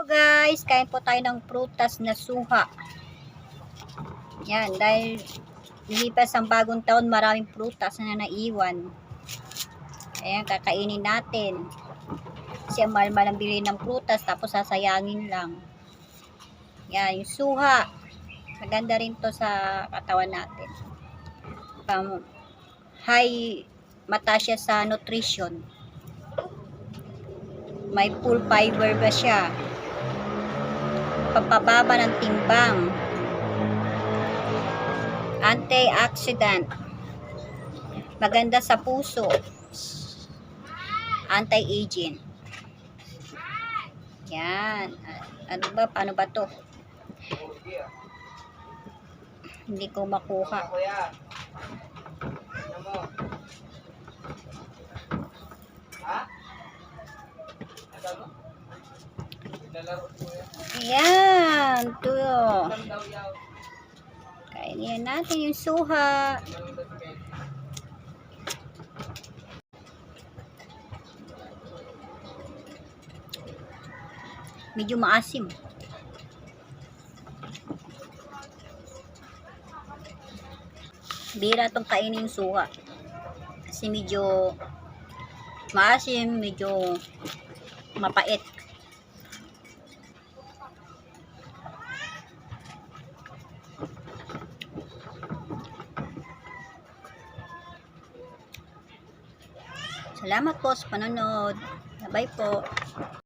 So guys, kain po tayo ng prutas na suha. Yan, dahil lilipas ang bagong taon, maraming prutas na naiwan. Ayan, kakainin natin. Kasi ang mahal-mahal ang bilhin ng prutas, tapos sasayangin lang. Yan, yung suha. Maganda rin to sa katawan natin. High, mataas siya sa nutrition. May full fiber ba siya? Pampababa ng timbang. Antioxidant. Maganda sa puso. Anti-aging. Yan. Ano ba? Paano ba to? Hindi ko makuha. Ayan. Ito. Kainin natin yung suha. Medyo maasim. Bira itong kainin yung suha. Kasi medyo maasim, medyo mapait. Salamat po sa panonood. Bye po.